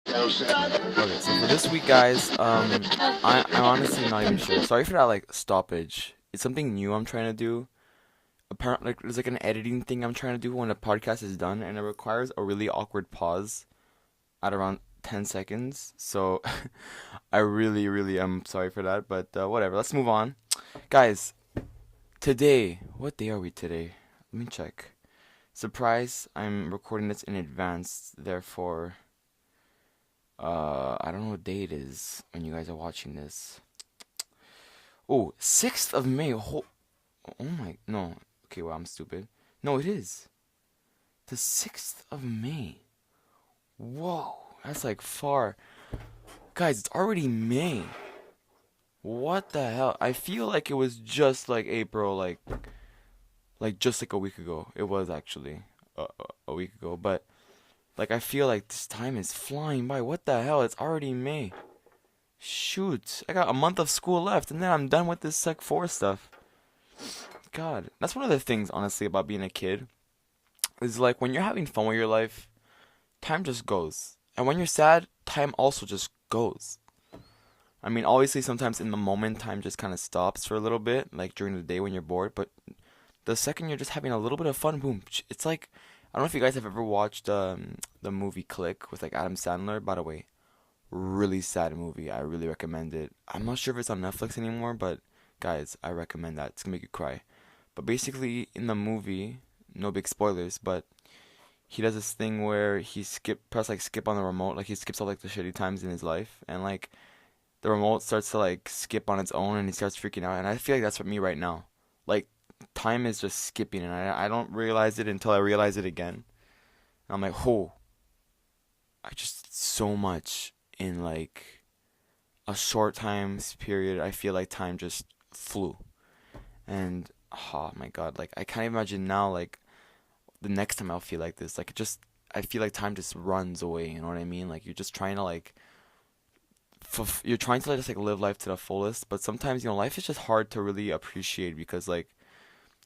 Okay, so for this week, guys, I'm honestly not even sure. Sorry for that, like, stoppage. It's something new I'm trying to do. Apparently, like, there's like an editing thing I'm trying to do when a podcast is done, and it requires a really awkward pause at around 10 seconds. So, I really, really am sorry for that, but whatever. Let's move on. Guys, today, what day are we today? Let me check. Surprise, I'm recording this in advance, therefore, I don't know what day it is when you guys are watching this. Oh, 6th of May. Oh my, no. Okay, well, I'm stupid. No, it is. The 6th of May. Whoa, that's like far. Guys, it's already May. What the hell? I feel like it was just like April, like just like a week ago. It was actually a week ago, but like I feel like this time is flying by. What the hell? It's already May. Shoot, I got a month of school left, and then I'm done with this Sec 4 stuff. God, that's one of the things, honestly, about being a kid. Is like when you're having fun with your life, time just goes. And when you're sad, time also just goes. I mean, obviously, sometimes in the moment, time just kind of stops for a little bit, like during the day when you're bored. But the second you're just having a little bit of fun, boom. It's like, I don't know if you guys have ever watched the movie Click with like Adam Sandler. By the way, really sad movie. I really recommend it. I'm not sure if it's on Netflix anymore, but guys, I recommend that. It's gonna make you cry. But basically, in the movie, no big spoilers, but he does this thing where he press like skip on the remote, like he skips all like the shitty times in his life, and like the remote starts to like skip on its own, and he starts freaking out. And I feel like that's what me right now. Like time is just skipping, and I don't realize it until I realize it again. And I'm like, oh, I just did so much in like a short time period. I feel like time just flew, and oh my god, like I can't imagine now, like the next time I'll feel like this. Like it just, I feel like time just runs away. You know what I mean? Like you're just trying to like, you're trying to like, just like live life to the fullest. But sometimes life is just hard to really appreciate because like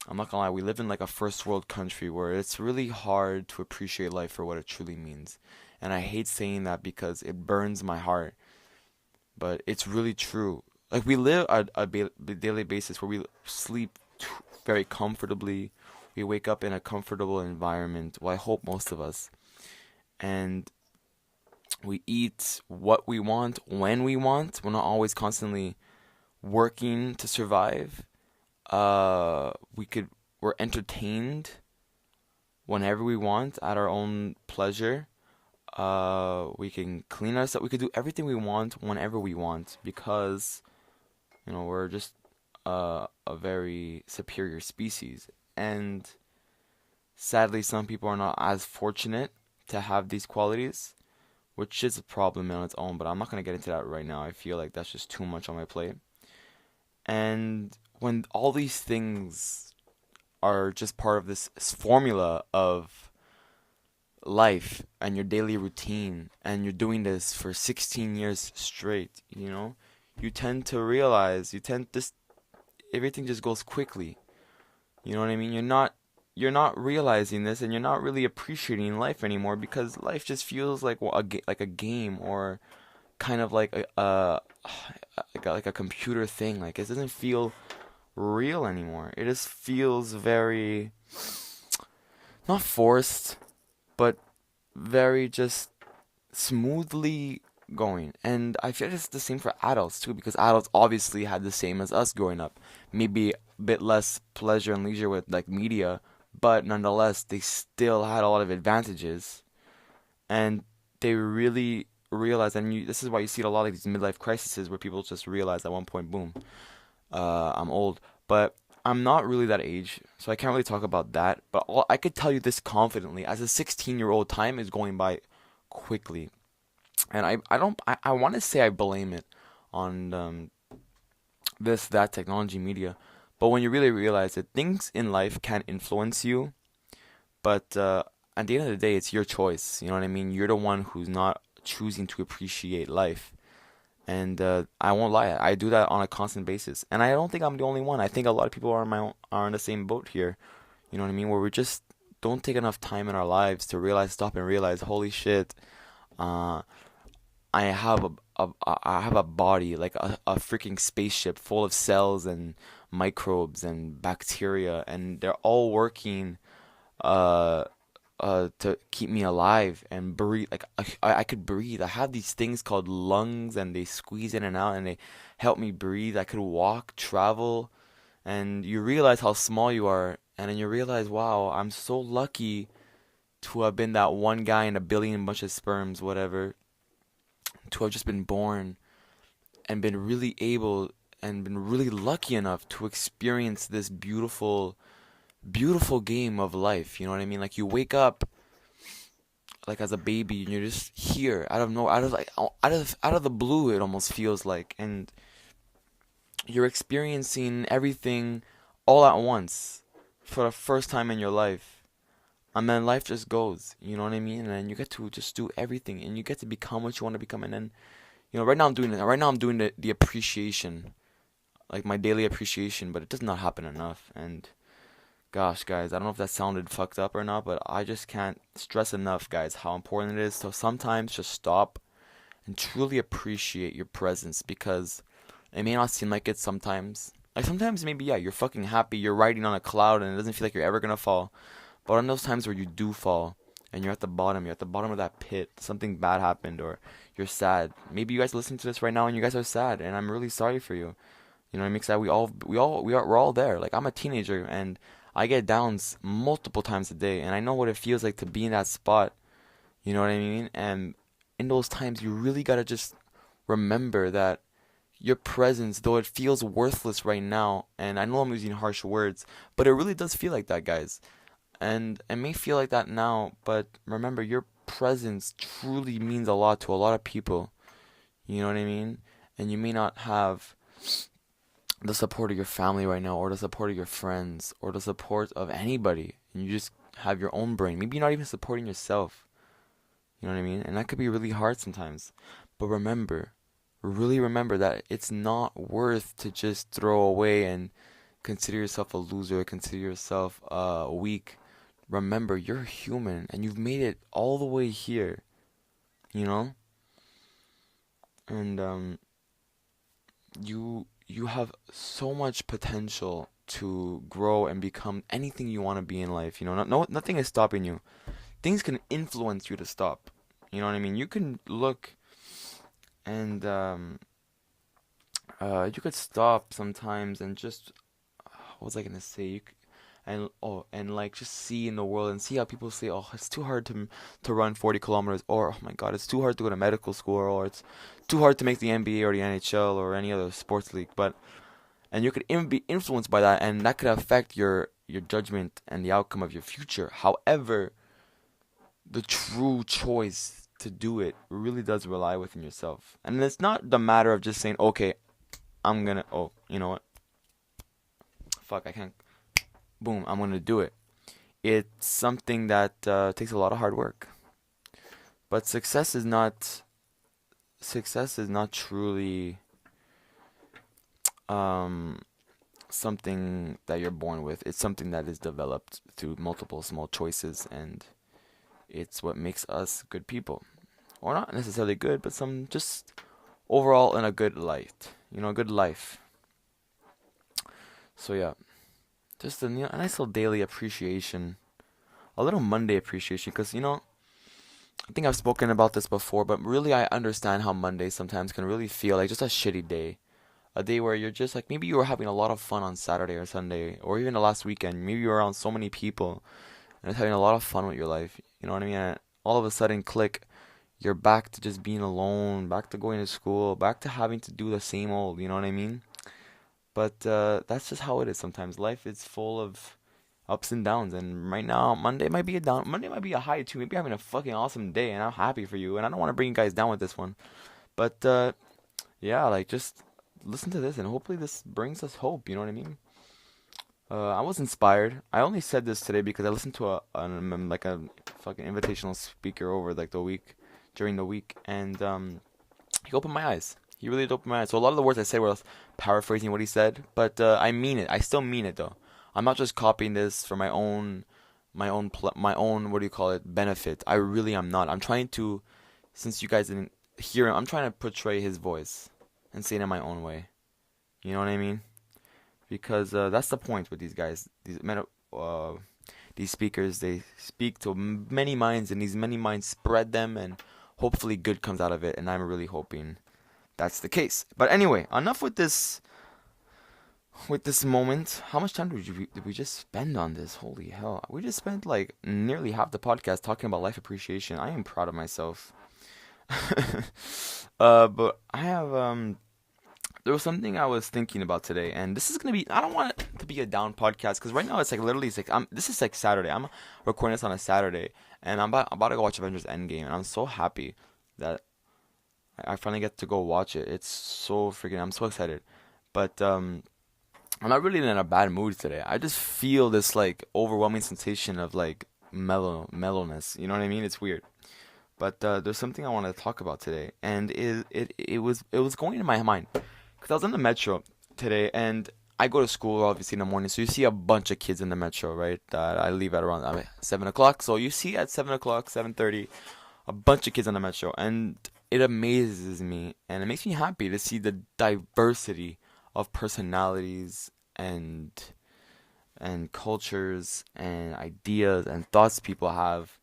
I'm not gonna lie, we live in like a first world country where it's really hard to appreciate life for what it truly means. And I hate saying that because it burns my heart, but it's really true. Like we live a daily basis where we sleep very comfortably. We wake up in a comfortable environment. Well, I hope most of us. And we eat what we want when we want. We're not always constantly working to survive. We're entertained whenever we want at our own pleasure. We can clean ourselves. We could do everything we want whenever we want because we're just a very superior species. And sadly, some people are not as fortunate to have these qualities, which is a problem on its own, but I'm not going to get into that right now. I feel like that's just too much on my plate. And when all these things are just part of this formula of life and your daily routine, and you're doing this for 16 years straight, you tend to realize, this, everything just goes quickly. You know what I mean? You're not realizing this, and you're not really appreciating life anymore because life just feels like like a game, or kind of like a computer thing. Like it doesn't feel real anymore. It just feels very, not forced, but very just smoothly going. And I feel it's the same for adults too, because adults obviously had the same as us growing up. Maybe a bit less pleasure and leisure with like media, but nonetheless they still had a lot of advantages, and they really realize. And this is why you see a lot of these midlife crises where people just realize at one point, boom, I'm old. But I'm not really that age, so I can't really talk about that. But I could tell you this confidently: as a 16-year-old, time is going by quickly, and I don't I want to say I blame it on this, that, technology, media. But when you really realize that things in life can influence you, but at the end of the day, it's your choice. You know what I mean? You're the one who's not choosing to appreciate life. And I won't lie, I do that on a constant basis. And I don't think I'm the only one. I think a lot of people are in the same boat here. You know what I mean? Where we just don't take enough time in our lives to stop and realize, holy shit, uh, I have I have a body like a freaking spaceship full of cells and microbes and bacteria, and they're all working uh to keep me alive and breathe. Like I could breathe. I have these things called lungs, and they squeeze in and out, and they help me breathe. I could walk, travel, and you realize how small you are, and then you realize, wow, I'm so lucky to have been that one guy in a billion bunch of sperms, whatever, to have just been born and been really able and been really lucky enough to experience this beautiful, beautiful game of life. You know what I mean? Like you wake up like as a baby and you're just here out of no out of like out of the blue, it almost feels like, and you're experiencing everything all at once for the first time in your life. And then life just goes, you know what I mean? And then you get to just do everything, and you get to become what you want to become. And then, right now I'm doing it. Right now I'm doing the appreciation, like my daily appreciation, but it does not happen enough. And gosh, guys, I don't know if that sounded fucked up or not, but I just can't stress enough, guys, how important it is to sometimes just stop and truly appreciate your presence, because it may not seem like it sometimes. Like sometimes maybe yeah, you're fucking happy, you're riding on a cloud and it doesn't feel like you're ever gonna fall. But on those times where you do fall and you're at the bottom of that pit, something bad happened or you're sad. Maybe you guys listening to this right now and you guys are sad, and I'm really sorry for you. You know what I mean? 'Cause we're all there. Like I'm a teenager and I get downs multiple times a day, and I know what it feels like to be in that spot. You know what I mean? And in those times, you really gotta just remember that your presence, though it feels worthless right now, and I know I'm using harsh words, but it really does feel like that, guys. And it may feel like that now, but remember, your presence truly means a lot to a lot of people. You know what I mean? And you may not have the support of your family right now, or the support of your friends, or the support of anybody. And you just have your own brain. Maybe you're not even supporting yourself. You know what I mean? And that could be really hard sometimes. But remember, really remember that it's not worth to just throw away and consider yourself a loser, consider yourself weak. Remember, you're human and you've made it all the way here, you know? And you have so much potential to grow and become anything you want to be in life. Nothing is stopping you. Things can influence you to stop. You know what I mean? You can look and you could stop sometimes and just what was I gonna say? And like just see in the world and see how people say, oh, it's too hard to run 40 kilometers, or oh my God, it's too hard to go to medical school, or it's too hard to make the NBA or the NHL or any other sports league. But and you could be influenced by that, and that could affect your judgment and the outcome of your future. However, the true choice to do it really does rely within yourself. And it's not the matter of just saying, okay, you know what? Fuck, I can't. Boom, I'm gonna do it. It's something that takes a lot of hard work. But success is not truly um, something that you're born with. It's something that is developed through multiple small choices, and it's what makes us good people. Or not necessarily good, but some just overall in a good light. A good life. So yeah, just a nice little daily appreciation, a little Monday appreciation, because I think I've spoken about this before, but really I understand how Mondays sometimes can really feel like just a shitty day. A day where you're just like, maybe you were having a lot of fun on Saturday or Sunday, or even the last weekend. Maybe you were around so many people and just having a lot of fun with your life. You know what I mean? And all of a sudden, click, you're back to just being alone, back to going to school, back to having to do the same old. You know what I mean? But that's just how it is sometimes. Life is full of ups and downs, and right now Monday might be a down. Monday might be a high too. Maybe you're having a fucking awesome day, and I'm happy for you. And I don't want to bring you guys down with this one, but yeah, like just listen to this, and hopefully this brings us hope. You know what I mean? I was inspired. I only said this today because I listened to like a fucking invitational speaker over like the week during the week, and he opened my eyes. He really did open my eyes. So a lot of the words I said were paraphrasing what he said, but I mean it. I still mean it though. I'm not just copying this for my own what do you call it, benefit. I really am not. I'm trying to, since you guys didn't hear him. I'm trying to portray his voice and say it in my own way. You know what I mean? Because that's the point with these guys. These speakers, they speak to many minds, and these many minds spread them, and hopefully good comes out of it. And I'm really hoping that's the case. But anyway, enough with this. With this moment, how much time did we just spend on this? Holy hell, we just spent like nearly half the podcast talking about life appreciation. I am proud of myself. But I have there was something I was thinking about today, and this is gonna be. I don't want it to be a down podcast because right now it's like literally it's like this is like Saturday. I'm recording this on a Saturday, and I'm about to go watch Avengers Endgame, and I'm so happy that I finally get to go watch it. It's so freaking. I'm so excited, but I'm not really in a bad mood today. I just feel this like overwhelming sensation of like mellowness. You know what I mean? It's weird. But there's something I want to talk about today, and it was going in my mind because I was in the metro today, and I go to school obviously in the morning, so you see a bunch of kids in the metro, right? I leave at around 7 o'clock, so you see at 7 o'clock, 7:30, a bunch of kids on the metro, and it amazes me, and it makes me happy to see the diversity of personalities and cultures and ideas and thoughts people have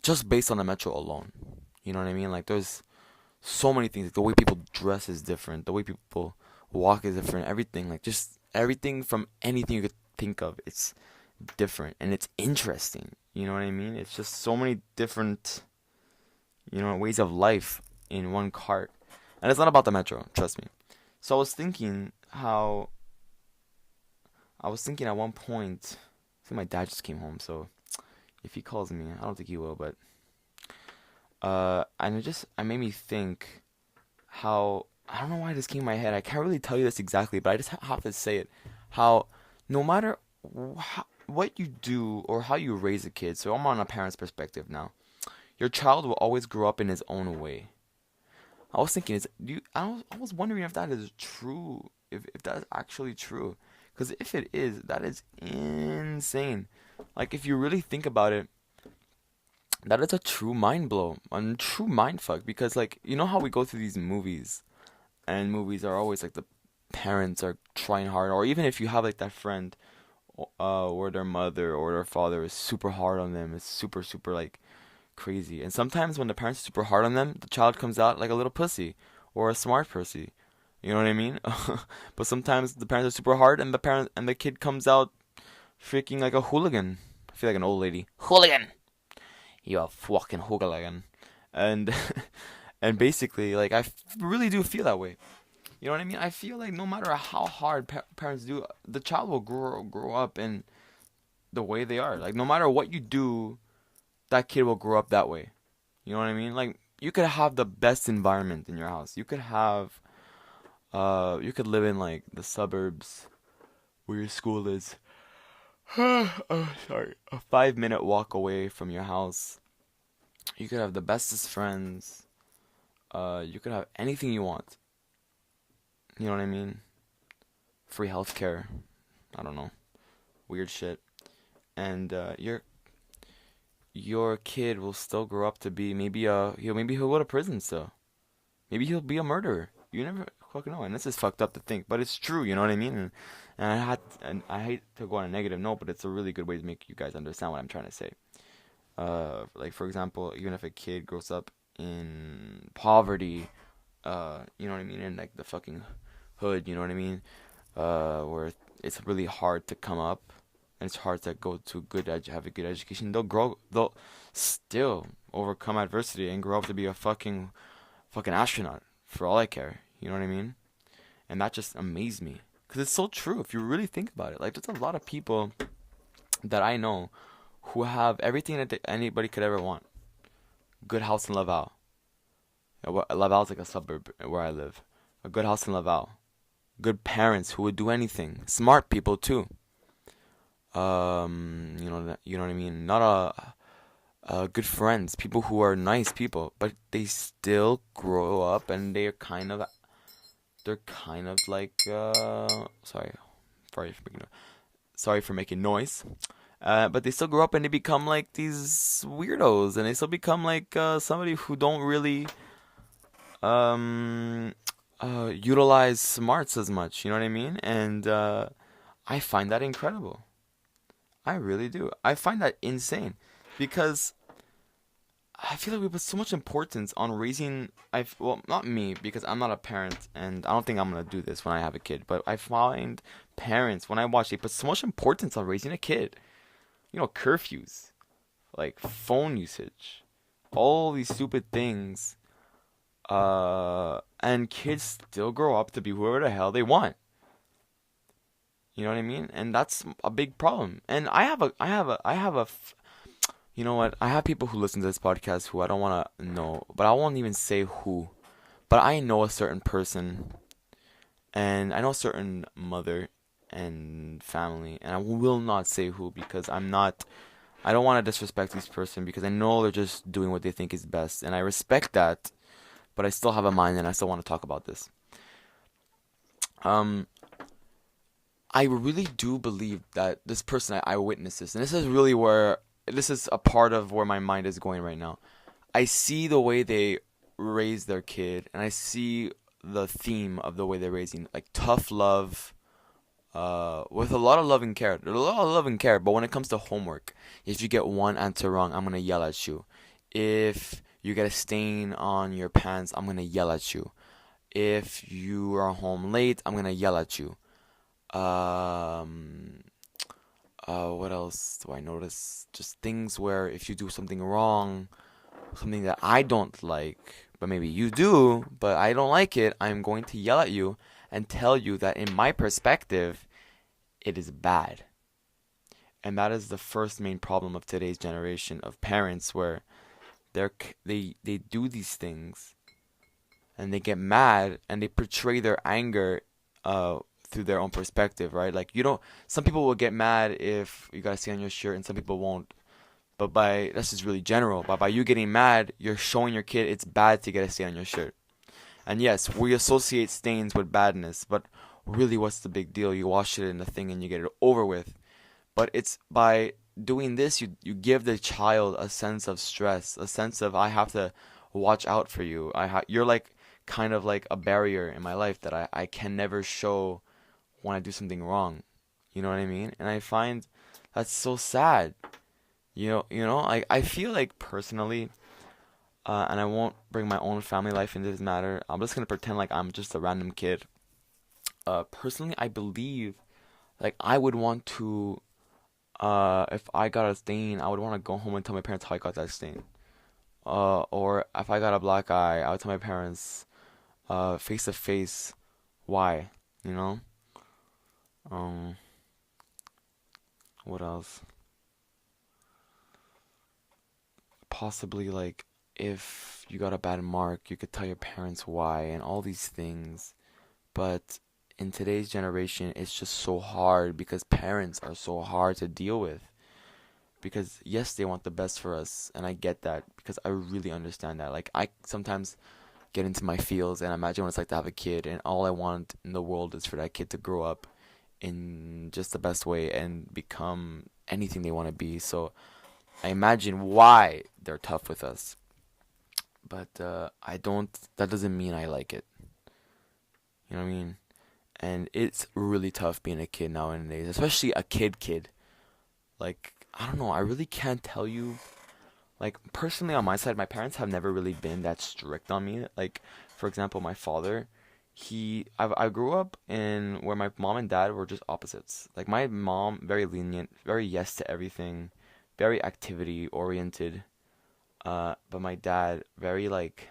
just based on the metro alone. You know what I mean? Like there's so many things. The way people dress is different. The way people walk is different. Everything, like just everything from anything you could think of, it's different and it's interesting. You know what I mean? It's just so many different, ways of life in one cart. And it's not about the metro, trust me. So I was thinking at one point, I think my dad just came home, so if he calls me, I don't think he will, but and it made me think how I don't know why this came in my head. I can't really tell you this exactly, but I just have to say it. How no matter what you do or how you raise a kid, so I'm on a parent's perspective now. Your child will always grow up in his own way. I was thinking, I was wondering if that is true, if that is actually true. Because if it is, that is insane. Like, if you really think about it, that is a true mind blow, a true mind fuck. Because, like, you know how we go through these movies, and movies are always like the parents are trying hard, or even if you have like that friend, or their mother or their father is super hard on them, it's super, super like crazy. And sometimes when the parents are super hard on them, the child comes out like a little pussy or a smart pussy. You know what I mean? But sometimes the parents are super hard, and the kid comes out freaking like a hooligan. I feel like an old lady. Hooligan. You a fucking hooligan. And and basically, like really do feel that way. You know what I mean? I feel like no matter how hard parents do, the child will grow up in the way they are. Like no matter what you do, that kid will grow up that way. You know what I mean? Like you could have the best environment in your house. You could live in like the suburbs where your school is. Oh, sorry. A 5 minute walk away from your house. You could have the bestest friends. You could have anything you want. You know what I mean? Free healthcare. I don't know. Weird shit. And your kid will still grow up to be maybe he'll go to prison still. Maybe he'll be a murderer. You never fucking know. And this is fucked up to think, but it's true. You know what I mean? And I hate to go on a negative note, but it's a really good way to make you guys understand what I'm trying to say. Like for example, even if a kid grows up in poverty, you know what I mean, in like the fucking hood, you know what I mean, where it's really hard to come up and it's hard to go to have a good education. They'll still overcome adversity and grow up to be a fucking astronaut for all I care. You know what I mean? And that just amazed me because it's so true if you really think about it. Like there's a lot of people that I know who have everything that anybody could ever want. Good house in Laval. Laval's like a suburb where I live. A good house in Laval. Good parents who would do anything. Smart people too. You know what I mean. Not good friends, people who are nice people, but they still grow up and they're kind of like sorry for making noise. But they still grow up and they become like these weirdos, and they still become like somebody who don't really um, utilize smarts as much. You know what I mean? And I find that incredible. I really do. I find that insane because I feel like we put so much importance on raising. Well, not me because I'm not a parent, and I don't think I'm gonna do this when I have a kid. But I find parents when I watch, they put so much importance on raising a kid. Curfews, like phone usage, all these stupid things. And kids still grow up to be whoever the hell they want. You know what I mean? And that's a big problem. And I have you know what? I have people who listen to this podcast who I don't want to know, but I won't even say who. But I know a certain person, and I know a certain mother and family, and I will not say who because I don't want to disrespect this person because I know they're just doing what they think is best, and I respect that, but I still have a mind and I still want to talk about this. Um, I really do believe that this person I witnessed this, and this is a part of where my mind is going right now. I see the way they raise their kid, and I see the theme of the way they're raising, like tough love, with a lot of love and care. There's a lot of love and care, but when it comes to homework, if you get one answer wrong, I'm gonna yell at you. If you get a stain on your pants, I'm gonna yell at you. If you are home late, I'm gonna yell at you. Um, what else do I notice? Just things where if you do something wrong, something that I don't like, but maybe you do, but I don't like it, I'm going to yell at you and tell you that in my perspective, it is bad. And that is the first main problem of today's generation of parents where they do these things and they get mad and they portray their anger through their own perspective, right? Like you don't some people will get mad if you got to stain on your shirt and some people won't. But by That's just really general. But by you getting mad, you're showing your kid it's bad to get a stain on your shirt. And yes, we associate stains with badness, but really what's the big deal? You wash it in the thing and you get it over with. But it's by doing this you give the child a sense of stress, a sense of I have to watch out for you. You're like kind of like a barrier in my life that I can never show when I do something wrong. You know what I mean? And I find that's so sad. I feel like personally, and I won't bring my own family life into this matter. I'm just gonna pretend like I'm just a random kid. Personally, I believe like I would want to, if I got a stain, I would want to go home and tell my parents how I got that stain. Or if I got a black eye, I would tell my parents, face to face, why. You know. Um, what else? Possibly like if you got a bad mark, you could tell your parents why and all these things. But in today's generation, it's just so hard because parents are so hard to deal with. Because yes, they want the best for us, and I get that because I really understand that. Like I sometimes get into my feels and imagine what it's like to have a kid, and all I want in the world is for that kid to grow up in just the best way and become anything they want to be. So I imagine why they're tough with us, but I don't. That doesn't mean I like it. You know what I mean? And it's really tough being a kid nowadays, especially a kid. Like I don't know. I really can't tell you. Like personally, on my side, my parents have never really been that strict on me. Like for example, my father, I grew up in where my mom and dad were just opposites. Like my mom, very lenient, very yes to everything, very activity oriented. But my dad, very like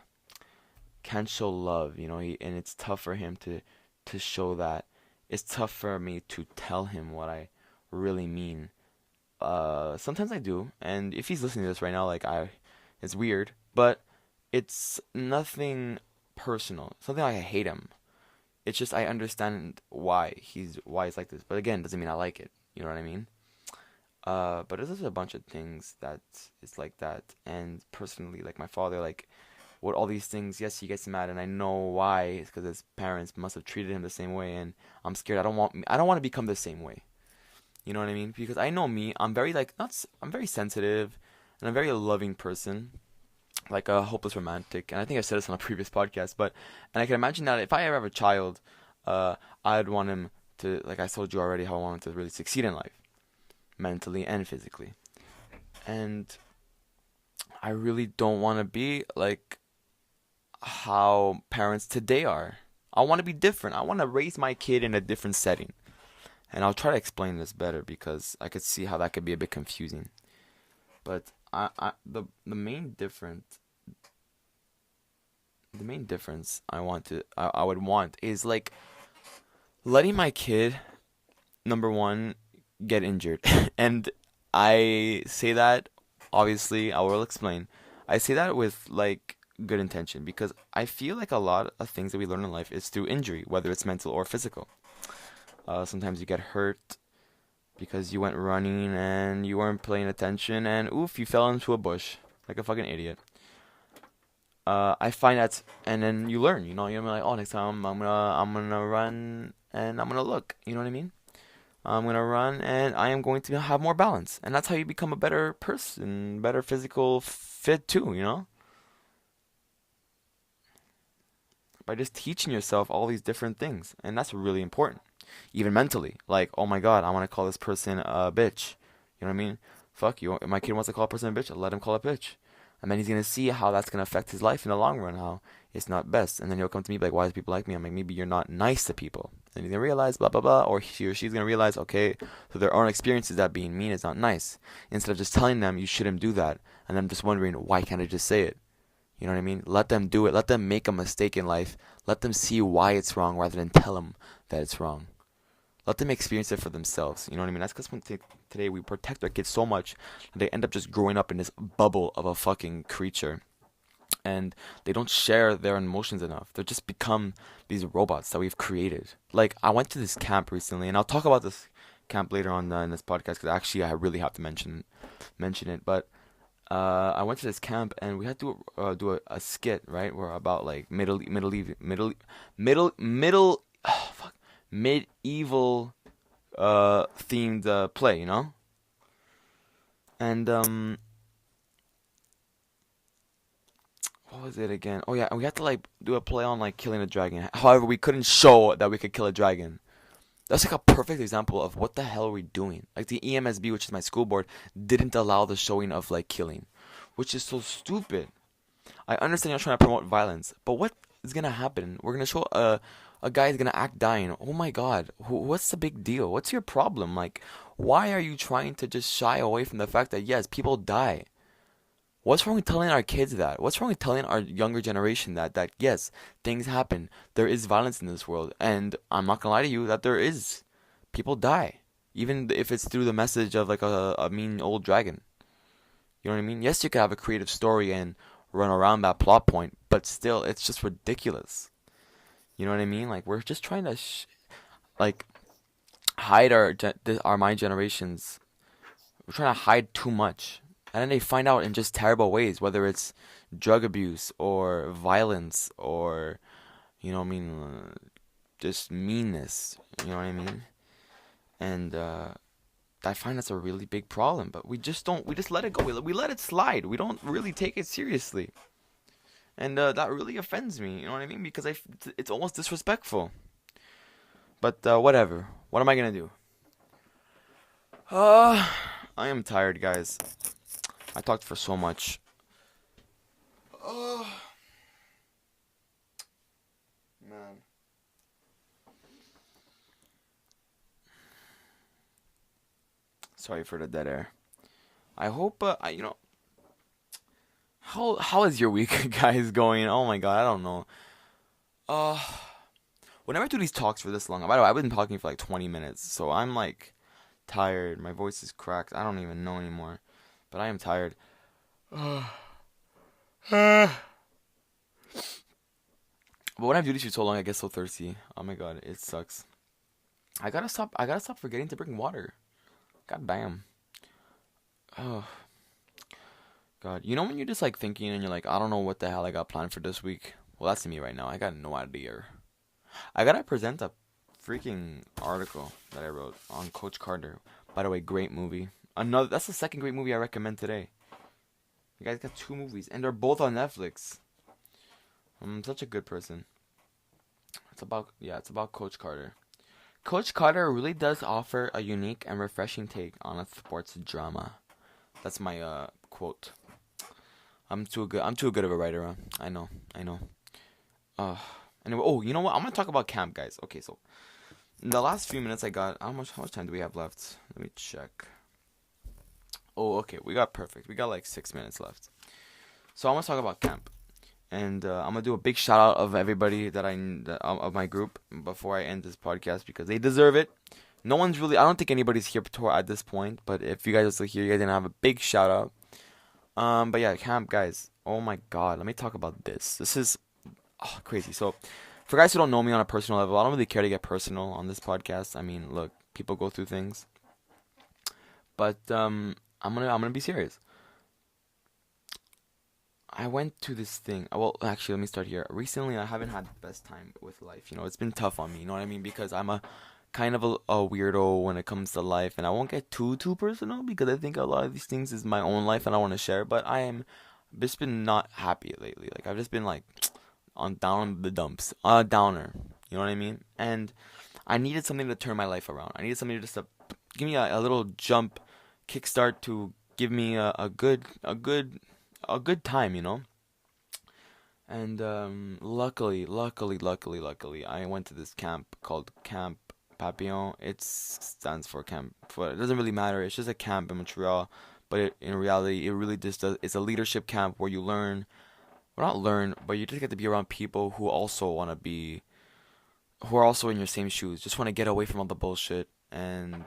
can't show love, and it's tough for him to show that. It's tough for me to tell him what I really mean. Sometimes I do, and if he's listening to this right now, it's weird, but it's nothing personal. Something like I hate him. It's just I understand why he's like this, but again, doesn't mean I like it. You know what I mean? But there's just a bunch of things that is like that, and personally, like my father, like with all these things, yes, he gets mad, and I know why. It's because his parents must have treated him the same way, and I'm scared. I don't want to become the same way. You know what I mean? Because I know me, I'm very like not I'm very sensitive and I'm a very loving person, like a hopeless romantic. And I think I said this on a previous podcast, but and I can imagine that if I ever have a child, I'd want him to, like I told you already, how I want him to really succeed in life, mentally and physically. And I really don't want to be like how parents today are. I want to be different. I want to raise my kid in a different setting. And I'll try to explain this better because I could see how that could be a bit confusing. But the main difference I would want is like letting my kid, number one, get injured. And I say that, obviously I will explain. I say that with like good intention because I feel like a lot of things that we learn in life is through injury, whether it's mental or physical. Sometimes you get hurt because you went running and you weren't paying attention and oof, you fell into a bush like a fucking idiot. I find that, and then you learn. You're like, oh, next time I'm gonna run and I'm gonna look. You know what I mean? I'm gonna run and I am going to have more balance, and that's how you become a better person, better physical fit too. By just teaching yourself all these different things, and that's really important. Even mentally, like, oh my God, I want to call this person a bitch. You know what I mean? Fuck you. If my kid wants to call a person a bitch, let him call a bitch. And then he's gonna see how that's gonna affect his life in the long run, how it's not best. And then he'll come to me like, why do people like me? I'm like, maybe you're not nice to people. And he's gonna realize, blah blah blah, or he or she's gonna realize, okay, so their own experiences that being mean is not nice. Instead of just telling them you shouldn't do that, and then just wondering why can't I just say it? You know what I mean? Let them do it. Let them make a mistake in life. Let them see why it's wrong rather than tell them that it's wrong. Let them experience it for themselves. You know what I mean? That's because today we protect our kids so much that they end up just growing up in this bubble of a fucking creature. And they don't share their emotions enough. They just become these robots that we've created. Like, I went to this camp recently, and I'll talk about this camp later on in this podcast because actually I really have to mention it. But I went to this camp and we had to do a skit, right? Where about like middle fuck, medieval themed play, And what was it again? Oh yeah, and we had to like do a play on like killing a dragon. However, we couldn't show that we could kill a dragon. That's like a perfect example of what the hell are we doing. Like the EMSB, which is my school board, didn't allow the showing of like killing, which is so stupid. I understand you're trying to promote violence, but what is gonna happen? We're gonna show a guy is gonna act dying. Oh my God, what's the big deal? What's your problem? Like, why are you trying to just shy away from the fact that yes, people die? What's wrong with telling our kids that? What's wrong with telling our younger generation that yes, things happen. There is violence in this world, and I'm not gonna lie to you that there is. People die, even if it's through the message of like a mean old dragon. You know what I mean? Yes, you could have a creative story and run around that plot point, but still, it's just ridiculous. You know what I mean? Like we're just trying to like hide our my generations. We're trying to hide too much, and then they find out in just terrible ways, whether it's drug abuse or violence or you know what I mean, just meanness. You know what I mean? And I find that's a really big problem. But we just don't. We just let it go. We let it slide. We don't really take it seriously, and that really offends me. You know what I mean? Because it's almost disrespectful. But whatever. What am I gonna do? Uh, I am tired, guys. I talked for so much. Oh, man. Sorry for the dead air. I hope how is your week, guys, going? Oh my God, I don't know. Uh, Whenever I do these talks for this long, by the way, I've been talking for like 20 minutes, so I'm like tired. My voice is cracked. I don't even know anymore, but I am tired. But when I do this for so long, I get so thirsty. Oh my God, it sucks. I gotta stop. I gotta stop forgetting to bring water. God damn. Oh God. You know when you're just like thinking and you're like, I don't know what the hell I got planned for this week. Well, that's me right now. I got no idea. I gotta present a freaking article that I wrote on Coach Carter. By the way, great movie. Another. That's the second great movie I recommend today. You guys got two movies, and they're both on Netflix. I'm such a good person. It's about Coach Carter. Coach Carter really does offer a unique and refreshing take on a sports drama. That's my quote. I'm too good. I'm too good of a writer. I know. I know. Uh. Anyway. Oh, you know what? I'm gonna talk about camp, guys. Okay, so in the last few minutes I got. How much time do we have left? Let me check. Oh, okay. We got perfect. We got like 6 minutes left. So I'm gonna talk about camp. And I'm gonna do a big shout out of everybody of my group before I end this podcast because they deserve it. No one's really. I don't think anybody's here at this point. But if you guys are still here, you guys gonna have a big shout out. But yeah, camp guys. Oh my God, let me talk about this. This is crazy. So, for guys who don't know me on a personal level, I don't really care to get personal on this podcast. I mean, look, people go through things. But I'm gonna be serious. I went to this thing. Well, actually, let me start here. Recently, I haven't had the best time with life. You know, it's been tough on me. You know what I mean? Because I'm a kind of a weirdo when it comes to life, and I won't get too personal because I think a lot of these things is my own life and I want to share. But I am just been not happy lately. Like I've just been like on down on the dumps, downer. You know what I mean? And I needed something to turn my life around. I needed something to just give me a little jump, kickstart to give me a good time, you know. And luckily, I went to this camp called Camp Papillon. It stands for camp. For it doesn't really matter. It's just a camp in Montreal, but in reality, it really just does. It's a leadership camp where you learn, well, not learn, but you just get to be around people who also want to be, who are also in your same shoes. Just want to get away from all the bullshit and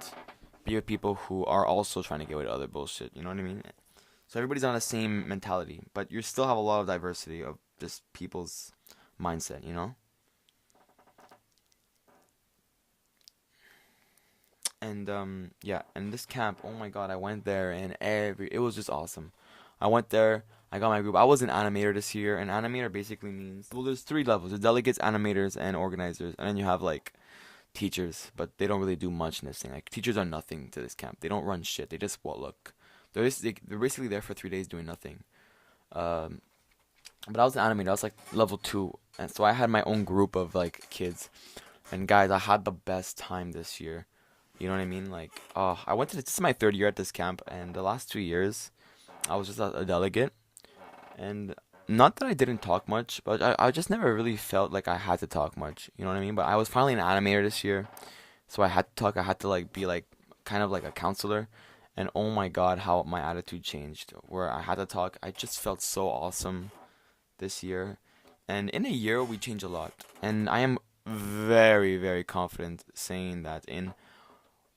be with people who are also trying to get away with other bullshit. You know what I mean? So everybody's on the same mentality, but you still have a lot of diversity of just people's mindset, you know? And yeah, and this camp, oh my God, I went there and it was just awesome. I went there, I got my group. I was an animator this year, and animator basically means, well, there's three levels. There's delegates, animators, and organizers, and then you have like teachers, but they don't really do much in this thing. Like teachers are nothing to this camp. They don't run shit. They just well look. They're basically there for 3 days doing nothing. Um, but I was an animator. I was like level two, and so I had my own group of like kids. And guys, I had the best time this year. You know what I mean? Like, I went to this is my third year at this camp, and the last 2 years I was just a delegate. And not that I didn't talk much, but I just never really felt like I had to talk much. You know what I mean? But I was finally an animator this year, so I had to talk. I had to like be like kind of like a counselor. And oh my God, how my attitude changed. Where I had to talk, I just felt so awesome this year. And in a year, we change a lot. And I am very confident saying that in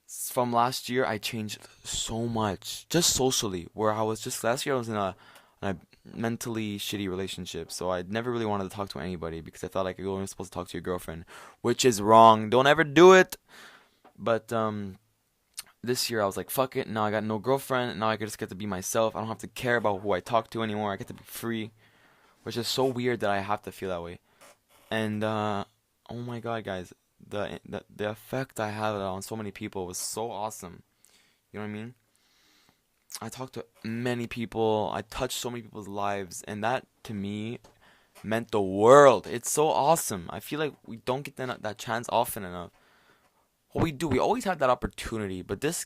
from last year, I changed so much, just socially. Where I was just last year, I was in a mentally shitty relationship, so I never really wanted to talk to anybody because I felt like you're only supposed to talk to your girlfriend, which is wrong. Don't ever do it. But this year I was like, fuck it. Now I got no girlfriend. Now I just get to be myself. I don't have to care about who I talk to anymore. I get to be free, which is so weird that I have to feel that way. And oh my God, guys, the effect I had on so many people was so awesome. You know what I mean? I talked to many people. I touched so many people's lives, and that to me meant the world. It's so awesome. I feel like we don't get that chance often enough. What we do, we always have that opportunity, but this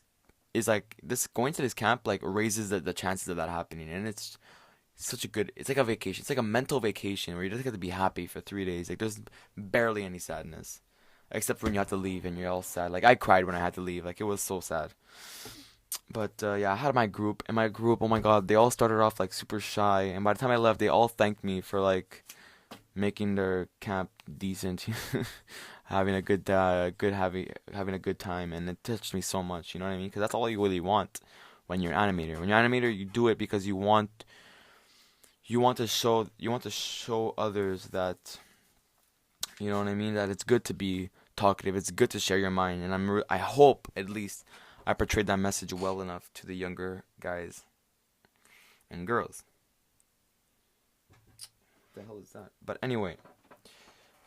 is like this going to this camp like raises the chances of that happening, and it's such a good. It's like a vacation. It's like a mental vacation where you just get to be happy for 3 days. Like there's barely any sadness, except for when you have to leave and you're all sad. Like I cried when I had to leave. Like it was so sad. But yeah, I had my group, and my group, oh my God, they all started off like super shy, and by the time I left, they all thanked me for like making their camp decent, having a having a good time, and it touched me so much. You know what I mean? Because that's all you really want when you're an animator. When you're an animator, you do it because you want to show others that you know what I mean, that it's good to be talkative. It's good to share your mind, and I hope at least I portrayed that message well enough to the younger guys and girls. What the hell is that? But anyway,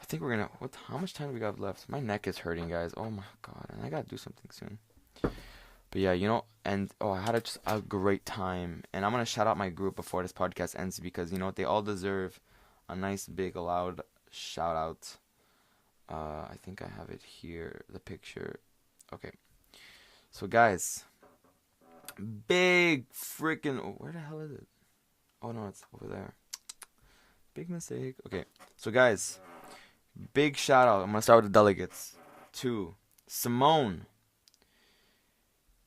I think we're gonna. What? How much time do we got left? My neck is hurting, guys. Oh my God, and I gotta do something soon. But yeah, and I had just a great time. And I'm gonna shout out my group before this podcast ends because they all deserve a nice big loud shout out. I think I have it here, the picture. Okay. So guys, big freaking where the hell is it? Oh no, it's over there. Big mistake. Okay. So guys, big shout out. I'm gonna start with the delegates. To Simone,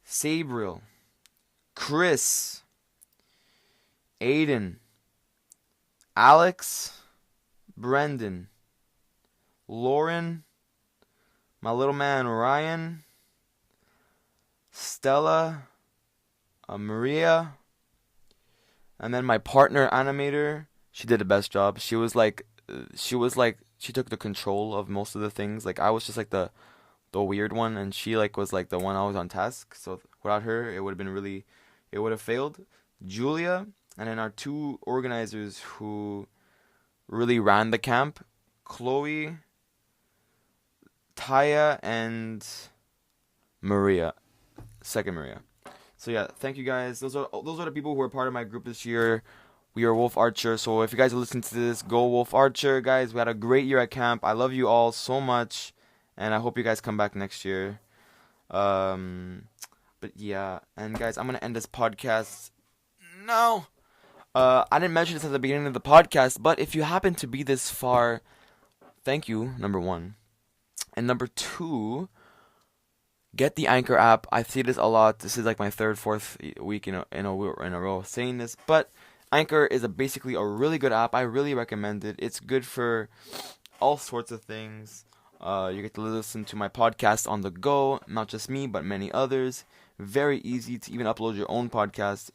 Sabriel, Chris, Aiden, Alex, Brendan, Lauren, my little man Ryan, Stella, Maria, and then my partner animator. She did the best job. She took the control of most of the things. Like I was just like the weird one, and she was like the one I was on task. So without her, it would have failed. Julia, and then our two organizers who really ran the camp, Chloe, Taya, and Maria, second Maria. So yeah, thank you guys. Those are the people who are part of my group this year. We are Wolf Archer. So if you guys are listening to this, go Wolf Archer, guys. We had a great year at camp. I love you all so much, and I hope you guys come back next year. But yeah, and guys, I'm gonna end this podcast. No, I didn't mention this at the beginning of the podcast, but if you happen to be this far, thank you. Number one, and number two. Get the Anchor app. I see this a lot. This is like my third, fourth week in a row saying this, but Anchor is basically a really good app. I really recommend it. It's good for all sorts of things. You get to listen to my podcast on the go, not just me, but many others. Very easy to even upload your own podcast.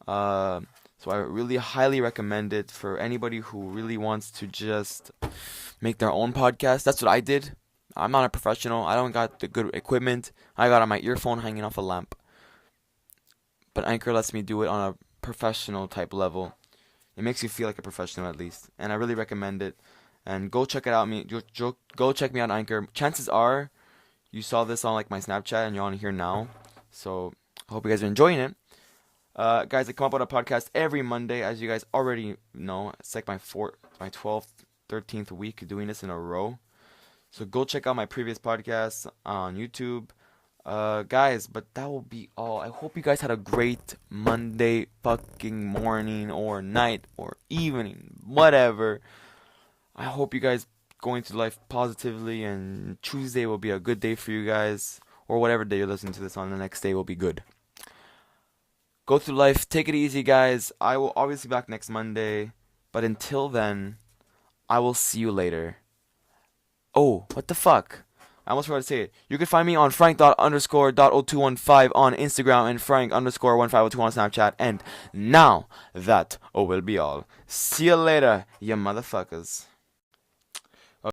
So I really highly recommend it for anybody who really wants to just make their own podcast. That's what I did. I'm not a professional. I don't got the good equipment. I got on my earphone hanging off a lamp. But Anchor lets me do it on a professional type level. It makes you feel like a professional at least. And I really recommend it. And go check it out. Go check me out on Anchor. Chances are you saw this on like my Snapchat and you're on here now. So I hope you guys are enjoying it. Guys, I come up with a podcast every Monday, as you guys already know. It's like my 12th, 13th week doing this in a row. So go check out my previous podcasts on YouTube. Guys, but that will be all. I hope you guys had a great Monday fucking morning or night or evening, whatever. I hope you guys going through life positively, and Tuesday will be a good day for you guys, or whatever day you're listening to this on, the next day will be good. Go through life, take it easy, guys. I will obviously be back next Monday, but until then, I will see you later. Oh, what the fuck? I almost forgot to say it. You can find me on frank._.0215 on Instagram and frank_1502 on Snapchat. And now that will be all. See you later, you motherfuckers.